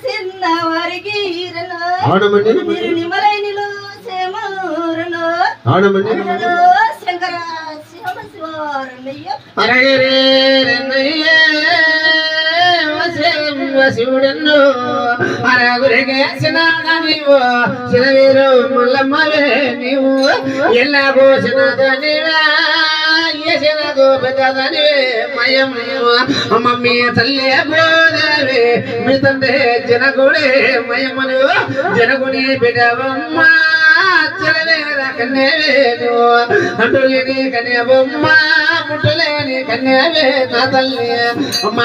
చిన్నవారికి నిర్మలైనలు శంకర శివ శివారయ్య శివుడన్ను అరగురిగేసిన నీవు శివీరు ముల్లమ్మవే నీవు ఎలా పోసినదనివే పెద్దదనివే మయం మమ్మీ తల్లి పోదవే మీ తండ్రి జనగుడే మయమును జనగుని బిడవమ్మ చెలవేర కన్యవేను అంటులేని కన్యవమ్మ ముట్టులేని కన్యవే నా తల్లి అమ్మ